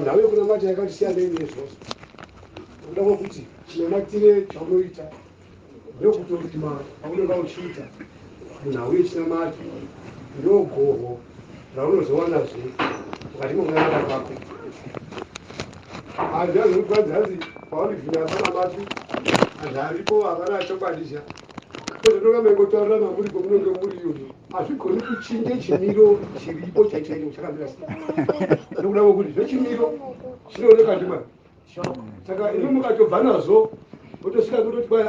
nawe kuna mati yakatisiya neizvozvo udawo kuti chinamatire chaunoita ndokuti paunenge uchiita munhau chinamati ndogoho raunozowanazve mukati mokunamata kwako. Antu azokwadzazi paunivhina panamati antu aripo havana chokwadi tozotoka mengotaurira mamuri komunenge muri iyoyo hazvigoni kuchinje chimiro chiripo chaichaino chakamira sei nokudavo kuti zvechimiro chinooneka ndimwari. Saka ino mukatobva nazvo otosvika kutoti kwai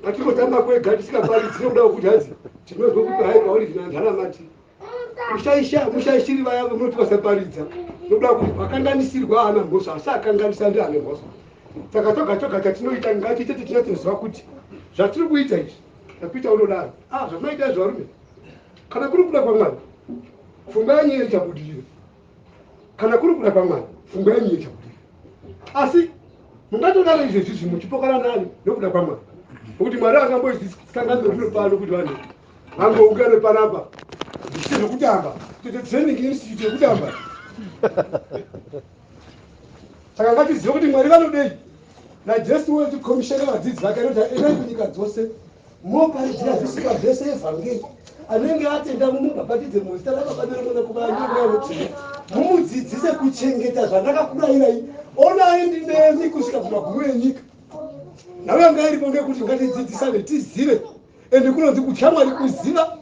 matingotamba kwega tisingaparidzi nokudavo kuti hadzi tinozwa kuti hai paunivhina nharamati mushayishiri vaya munoti vasaparidza nokuda kuti vakanganisirwa hana mhosva asi akanganisa ndi ane mhosva. Saka toga tatinoita ngatiite titinatinoziva kuti zvatiri kuita izvi takuita unodaro zvamaita izvarume kana kuri kuda kwamwari pfungwa yanyu ichabudirira, kana kuri kuda kwamwari pfungwa yanyu ichabudirira. Asi mungatodaro izvezvizvi muchipokana nani nokuda kwamwari nokuti mwari akambozikanganwe zvino pano kuti vanhu vangoungane panapa zvichite zvekutamba training institute yekutamba. Saka ngatizive kuti mwari vanodei najesu wechikomishana vadzidzi vake anoti endai kunyika dzose moparidzira zvisikwa zvese evhangeri anenge atenda mumubhabhatidze muzita raBaba neMwana kuvanyokuti mumudzidzise kuchengeta zvandakakurayirai onai ndinemi kusvika kumagumo enyika. Nawe ngairipo ngekuti ngatidzidzisane tizive ende kunonzi kutya Mwari kuziva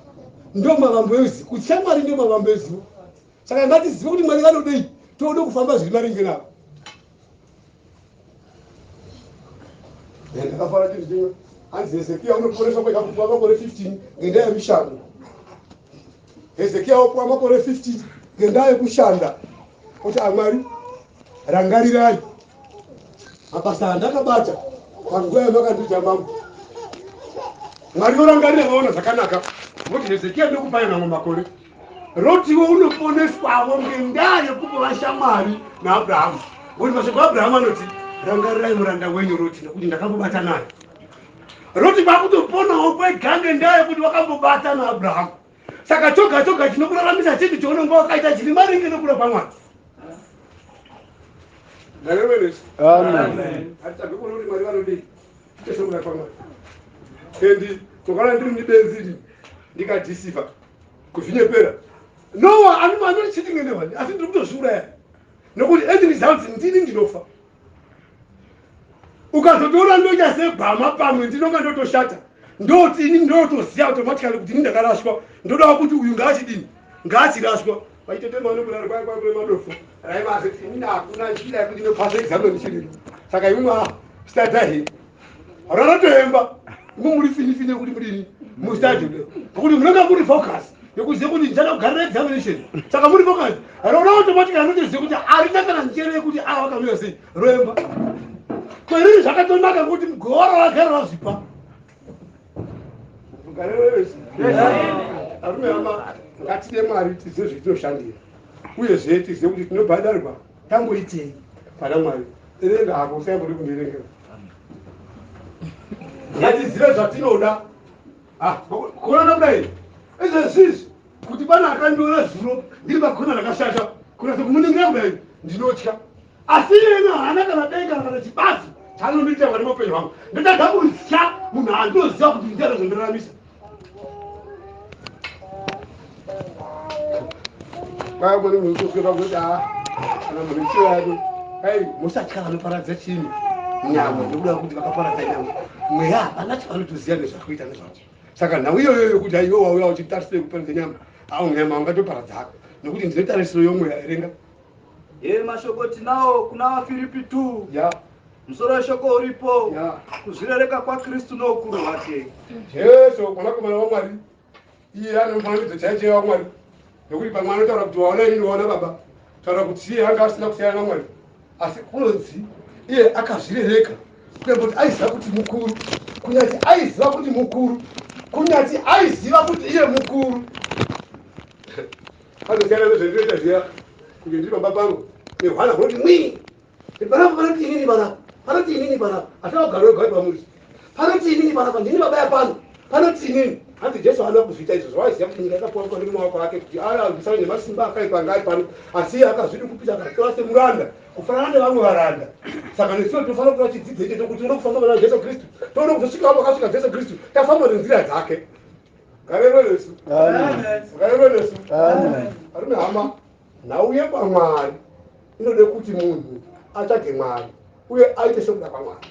ndo mavambo ezivo, kutya Mwari ndo mavambo ezivo. Saka ngatizive kuti Mwari vanodei tode kufamba zviri maringe navo. Ndakafara chinhu chimwe hanzi Hezekia unoporeswa kwega kupuwa makore 15 ngendaa yemishando. Hezekia opuwa makore 15 ngendaa yekushanda kuti aMwari rangarirai mabasa andakabata panguva yamakandidza mambo. Mwari orangarira vaona zvakanaka kuti Hezekia ndokupaya mamwe makore rotiwo unoponeswawo ngendaa yekupa vashamwari naAbhurahama. Kuti mashoko aAbhurahama anoti rangarirai muranda wenyu Roti nekuti ndakambobata naye. Roti kwakutoponawo kwega ngendaa yekuti wakambobata naAbhurahama. Saka toga chinokuraramisa chinhu chounenge wakaita chiri maringe nokuda kwamwari. Amen. Hatitake kuona kuti Mwari vanodei tiite sokuda kwamwari. Endi tokana ndiri mudenzini ndikadhisiva kuzvinyepera Noa anoti ngendewani asi ndiri kutozviuraya nokuti endirizaudzi ndini ndinofa. Ukazotoona ndoita sebhama pamwe ndinonga ndotoshata ndotini ndotoziya automatically kuti ini ndakarashwa ndodawo kuti uyu ngaachidini ngaachirashwa vaitotema nokudaro kwakule madofo raivazoti ini hakuna njira yekuti ndinopasa examen chirimo. Saka imwe statahe ranotoemba imwe muri finifine kuti mudini mustadi nokuti munonga muri focus yekuziva kuti ndichada kugarira examination. Saka muri focus rona automatically anotoziva kuti arina kana njere yekuti vakamira sei roemba. Kweriri zvakatonaka kuti mugora wagara wazvipa. Arume ama ngatide Mwari tizive zvetinoshandira uyezve tizive kuti tinobhadharwa tamboitei pana Mwari. Erenga hapo usaambori kundirengera. Ngatizive zvatinoda. Kuona kudai izvezvizvi kuti pana akandiona zvino ndiri pakona rakashata kunasa kumuningira kudai ndinotya. Asi iyena haana kana dai kana chibazi chaanoita Mwari muupenyu hwangu. Ndatadza kutya munhu andoziva kuti ndichada kuzondiraramisa. Kwai mune munhu kutosvika kuti kana munhu chiwadu musatya vanoparadza chinhu nyama nekuda kuti vakaparadza nyama mweya hapana chavanotoziva nezvakuita nezvacho. Saka nhau iyoyo yokuti iwe wauya uchitarisire kuparadza nyama nyama ungatoparadza nokuti ndine tarisiro yomweya. Erenga mashoko tinawo kuna vaFilipi 2 musoro weshoko uripo kuzvirereka kwaKristu noukuru hwake. Jesu mwanakomana waMwari iye anomufananidzo chaicho waMwari nokuti pamwe anotaura kuti waona ini waona Baba. Taura kuti iye anga asina kusiyana naMwari asi kunonzi iye akazvirereka kuti aiziva kuti mukuru kunyati aiziva kuti mukuru kunyati aiziva kuti iye mukuru. Azosiyana nezvendinoita zviya kuti ndiri baba pangu nehwana hunoti mwii panoti inini panapa panoti inini panapa atavagara wegari pamuzi panoti inini panapa ndini baba yapano panoti inini. Hanzi Jesu haana kuzviita izvo zvawaiziva kuti nyika yakapuwa kwandiri mumaoko ake kuti arwisane nemasimba akaipa anga ari pano asi akazvidi kupita akatora semuranda kufanana nevamwe varanda. Saka nesuwo tofanira kuva chidzidzo icho chokuti toda kufamba pana Jesu Kristu, toda kuzosvika apo akasvika Jesu Kristu, tafamba nenzira dzake. Garero resu. Garero resu. Arume hama, nauye paMwari inode kuti munhu atsvage Mwari uye aite sekuda kwaMwari.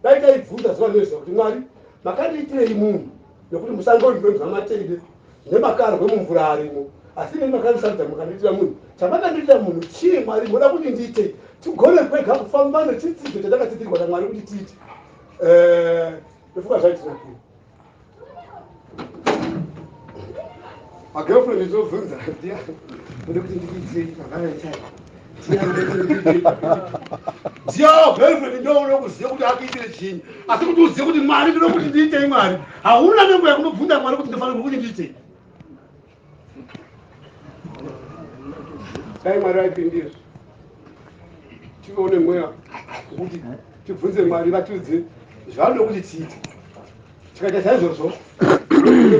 Dai taibvunza zuva nezuva kuti Mwari makandiitirei munhu nekuti musangondinonzwa matende nemakarwe mumvura arimo, asi nemakandisadza mukandiitira munhu. Chamakandiitira munhu chii Mwari moda kuti ndiite tigone kwega kufamba nechidzidzo chatakadzidzirwa naMwari kuti tiite. Ndofunga zvaitinakira. My girlfriend is over there. Yeah. But look at the TV. Your girlfriend don't know what's going to happen to the chin. I think to see what the man is going to detail. Man, I won't know where I'm going to put that one to the family detail. Say my right in this. To own them where to put them my back to the Jean of the seat. Check the heads or so.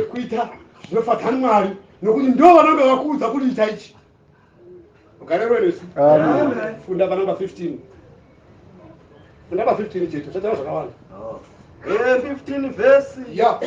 Quitter, no for Tanmari. Nokuti ndo vanenge vakuudza kuti itaichi. Ukareveresa. Amen. Funda pa number 15. Funda pa 15 chetu. Chataura zvakawanda. 15 verse. Yeah.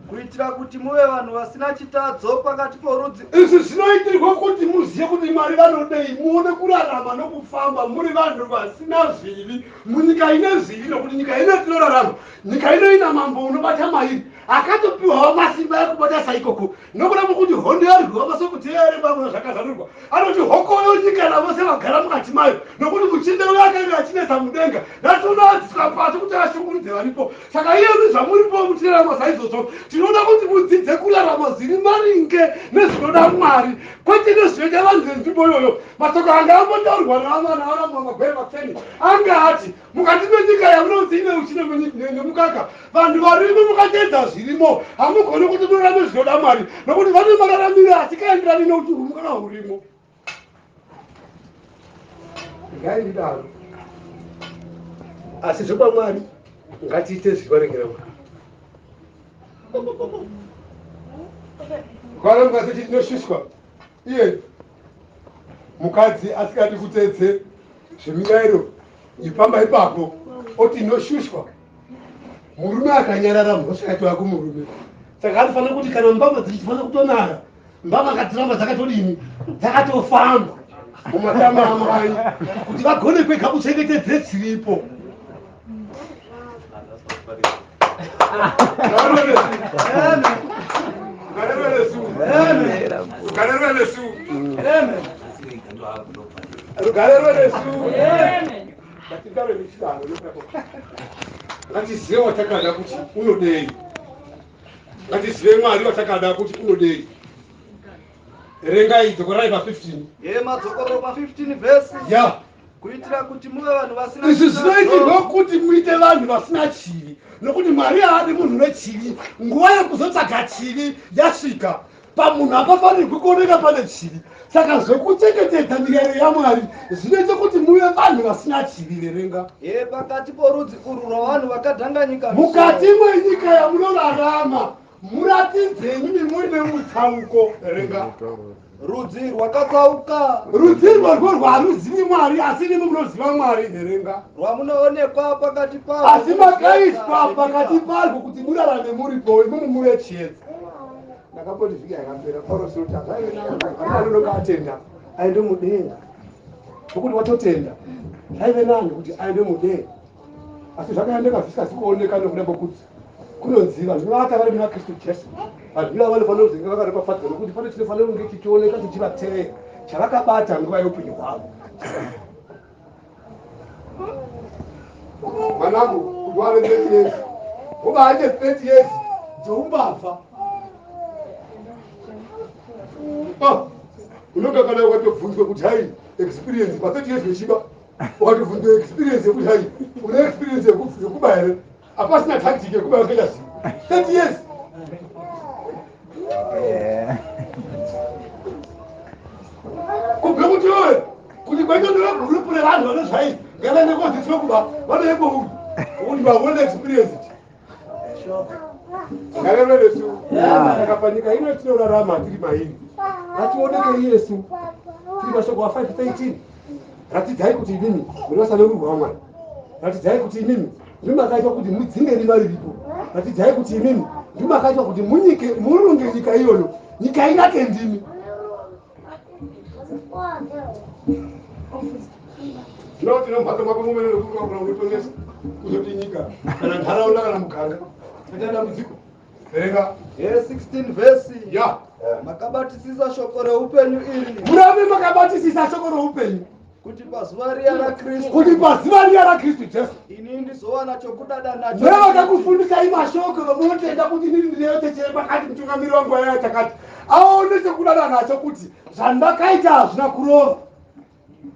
Kuitira kuti muve vanhu vasina chitadzo pakati porudzi. Izvi zvinoitirwa kuti muzive kuti Mwari vanodei, muone kurarama nokufamba muri vanhu vasina zvivi munyika ine zvivi, nokuti nyika ine tinorarama, nyika ine ina mambo unobata mairi akatopiwawo masimba ekubata saikoko, nokuda mokuti hondo yarwiwa masokuteere vamwe zvakazarurwa, anoti hokoyo nyika navose vagara mukati mayo, nokuti muchinde uyo akanga achinetsa mudenga natonoadziswa pasi kuti ashungurudze varipo. Saka iyezvi zvamuripo mutirarama saizvozvo tinoda kuti mudzidze kurarama zviri maringe nezvinoda Mwari, kwete nezvinoita vanhu venzvimbo iyoyo. Mashoko anga ambotaurwa navana varamwa magwere makufeni anga ati mukati menyika yamunonzi ine uchine nemukaka, vanhu varimo mukateedza zvirimo hamugoni kuti murarame zvinoda Mwari, nokuti vane mararamiro asikaenderani neuturumukana hurimo. Ngaindidaro asi zvopa Mwari ngatiite zvivarengera Mwari. Kwara mukati tinoshushwa iye mukadzi asikadi kuteedze zvemirayiro ipamba ipapo oti inoshushwa, murume akanyarara mhosva yako murume. Saka anofanira kuti kana mbama dzichifanira kutonara, mbama ngadziramba dzakatodini dzakatofamba mumatama amai kuti vagone kwega kuchengetedze dziripo. Ngatizive watakada kuti unodei, ngatizive Mwari watakada kuti unodei. Erengai Dzokorai pa 15. Madzokoro pa 15 verse. Yeah. Kuitira kuti muve vanhu vasina chivi. Izvi zvinoitirwa kuti muite vanhu vasina chivi, nokuti Mwari haadi munhu nechivi. Nguva yekuzotsvaga chivi yasvika, pamunhu hapafanirwi kuoneka pane chivi. Saka zvokuchengetedza mirayiro yaMwari zvinoita kuti muve vanhu vasina chivi. Verenga. Pakati porudzi urwu rwavanhu vakadhanganyika, mukati mwenyika yamunorarama muratidze nyimi muine mutsauko. Verenga. Rudzi rwakatsauka, rudzi rwarwo rwaruzivi Mwari asi nimi munoziva Mwari. Verenga. Rwamunoonekwa pakati pavo, asi makaiswa pakati parwo kuti murarame muripo, imomo muve chiedza. Ndakapoti vhiki yakapera Paulo kuti anonga atenda aende mudenga, nokuti watotenda zvaive nani kuti aende mudenga, asi zvakaendeka zvisikazi kuoneka nokuda kwekuti kunonziva zvinovata vari muna Kristu Jesu. Vanhu ivavo vanofanira kuzinga vakaropafadzwa, nokuti pane chinofanira kunge chichioneka chichivateerera chavakabata nguva youpenyu hwavo. Mwanangu, kuti wave 30 years ubaite 30 years dzoumbafa. Unonga kana ukatobvunzwa kuti hai experience pa 30 years yechiba, ukatobvunzwa experience yekuti hai une experience yekuba here, hapasina tactic yekuba wakaita sei 30 years. Kubve kuti wewe kuti kwaita group revanhu vanozvai ngavaende kodzidziswa kuba vanoyeko kuti vaone experience. Ngalereresu. Saka panyika ino tinorarama tiri mairi, ngationeke Yesu mashoko wa5:13 ratidzai kuti inini munosana urwu hwamwari, ratidzai kuti inini ndimakaitwa kuti mudzinge rima riripo, ratidzai kuti inini ndimakaitwa kuti murunge nyika iyoyo, nyika inake ndimi. Ndinoti nombatso mwako mumenere kukura unotongesa kuzoti nyika kana ntaraunda kana muganga ita dambudziko. Verenga 16 vhesi. ya Makabatisisa shoko reupenyu iri. Murave makabatisisa shoko reupenyu kuti pazuva riya raKristu, kuti pazuva riya raKristu Jesu ini ndizowana chokudada nacho. Nevakakufundisai mashoko vamunotenda kuti ndiri ndineyotechere pakati mutungamiri wangu waya takati aone chekudada nacho kuti zvandakaita hazvina kurova.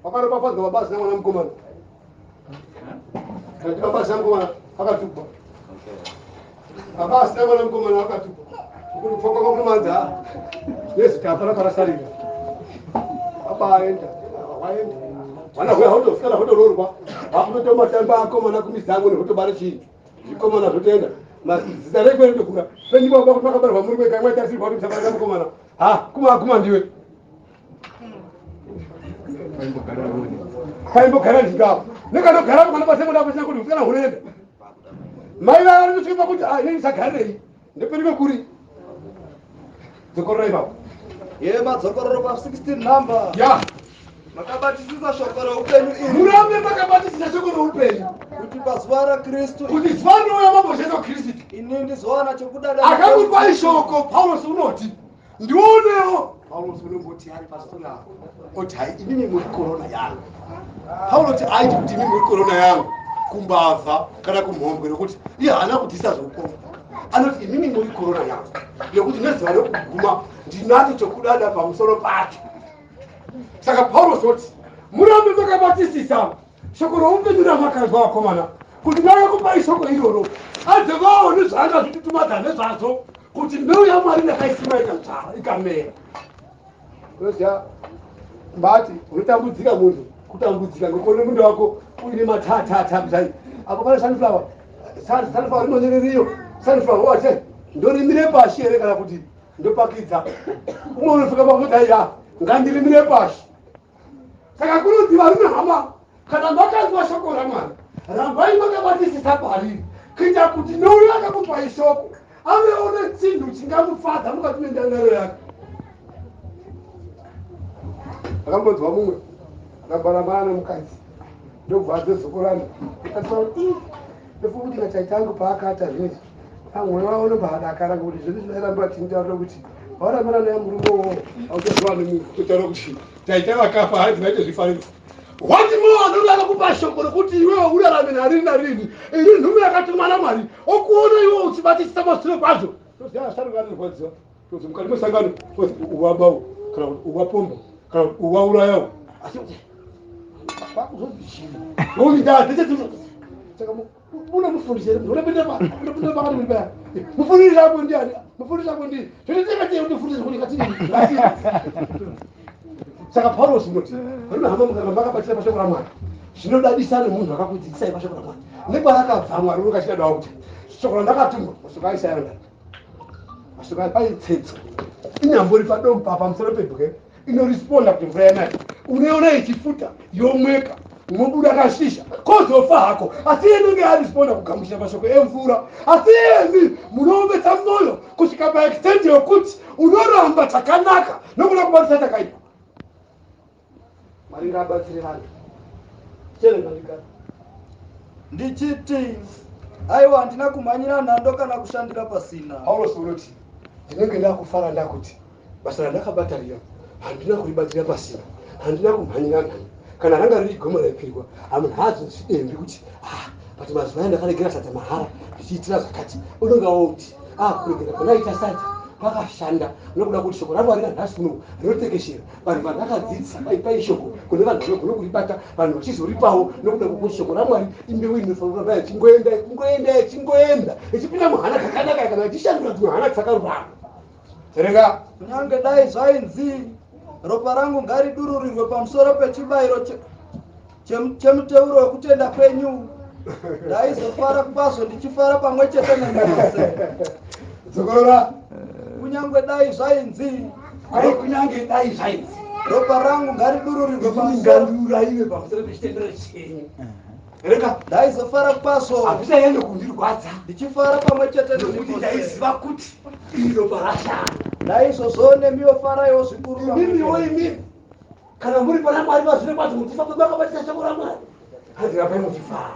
Pakanopapadzwa mabasa namwana mukomana kati mabasa namukomana akatukwa, mabasa namwana mukomana akatukwa kuti kufa kwako kunomanza nezita hapana parasarira abaenda waenda wana huya hotofika hotoroorwa hakutotomba tamba akomana kumizango nehotobara chii zvikomana zvotoenda zita rekwe ndokura penyika kwako pakabarwa muri kwega mwaitasirwa kuti msabara mukomana kuma ndiwe kaimbogara ndingapo nekanogara mwana pasemodaposina kuti usikana hunoenda mai vaya vanosvika pakuti inini sagarei ndeperike kuri dzokorora ipapo madzokororo pa16 namba. ya Makabatisisa shoko reupenyu iri. murambe makabatisisa shoko reupenyu kuti pazuva raKristu, kuti zuva rinouya mamboshesa Kristu ini ndizowana chokudada akakupai shoko. Paulosi unoti ndionewo, Paulosi unomboti ari pastori ako oti hai inini muri korona yangu. Paulosi aiti kuti inini muri korona yangu kumbavha kana kumhombwe nokuti iye haana kutisa zvokoma, anoti inini muri korona yangu nekuti nezuva rekuguma ndinacho chokudada pamusoro pacho. Saka Paulosi oti murambe makabatisisa shoko roupenyu ramakanzwa vakomana kuti ndakakupai shoko iroro adzovawo nezvaanga zvititumadza nezvazvo kuti mbeu yaMwari ndakaisima ikamera. Unoziva mbati unotambudzika munhu kutambudzika ngekuone mundu wako uine matatata kudai apo pane sunflower rinonyereriyo sunflower wache ndorimire pashi here kana kuti ndopakidza umwe unofika pakudai ngandirimire pashi. Saka kunodziva rine hama kana makanzwa shoko raMwari rambai makabatisisa pariri kuita kuti nouyo akakupai shoko avewo nechinhu chingamufadza mukati mendangariro yake. Akambonzwa mumwe akabaramana nemukadzi ndobva adzozokorana akati ndofukuti nachaitangu paakata zvinezvi mwoyo wavo unobadakara ngekuti zvinhu zvinoiramba tinitaura kuti varamana naye murume wowo auchaziva nemunhu kutaura kuti taita vakafa hai dzinaite zvifananidzo. Wati mo anodala kupa shoko rokuti iwewe urarame narini narini iri nhume yakatumwa naMwari okuona iwewe uchibatisisa mashure kwazvo. Toziva asharuka anorwadziwa tozi mukati mesangano uvabawo kana kuti uvapombo kana kuti uvaurayawo asi kuti kwakuzozvichii nokuti ndadzeche saka unomufundisa here unopinda pakati muri paya mufundisi ako ndiani mufundisi ako ndii zvinotekatei kundifundisa kuti katini. Saka Paulosi unoti rinohamba makabatira pashoko raMwari zvinodadisa nemunhu akakudzidzisai pashoko raMwari nekwarakabva Mwari unokachidadawo kuti shoko randakatumwa mashoko aisayanga mashoko apaitsetso inyambori padompa pamusoro pebwe inoresponda kuti mvura yanaya unoiona ichifuta yomweka mobuda kashisha kozofa hako asi inenge yaresponda kugamuchira mashoko emvura asi iyemi munoomesa mwoyo kusvika paextendi yokuti unoramba chakanaka nokuda kubatisa takaipa. Mwari ngabatsire vanhu cherenaika ndichiti aiwa handina kumhanyira nhando kana kushandira pasina. Paulosi unoti ndinenge ndakufara ndakuti basa randakabatarira handina kuribatsira pasina, handina kumhanyira nhando kana ranga riri gomo raipirwa amunhu haazozvidembi kuti but mazuva aya ndakaregera sadza mahara ndichiitira zvakati unonga woti kuregera kwanaita sadza pakashanda nokuda kuti shoko raMwari ranhasi uno rinotekeshera vanhu vandakadzidzisa paipai shoko kune vanhu vanogona kuribata vanhu vachizoripawo nokuda kwokuti shoko raMwari imbeu inofanira ichingoenda ichipinda muhana dzakanaka kana ichishandura dzimwe hana dzakarurama. Verenga kunyange dai zvainzi ropa rangu ngaridururirwe pamusoro pechibayiro chemuteuro wekutenda kwenyu ndaizofara kwazvo ndichifara pamwe chete nemose. Zokorora kunyange dai zvainzi kunyange dai zvainzi ropa rangu ngaridururirwe pamusoro ngandura iwe pamusoro pechitendero chenyu. Reka ndaizofara kwaso hazvichanyanya kundirwadza ndichifara pamwe chete nekuti ndaiziva kuti iro parashanda. ndaizozonemiwo faraiwo zvikuru Imimiwo imimi kana muri pana Mwari vazvino kwazvo muchifa kwemakabatisa shoko raMwari. Hadzira pai muchifara.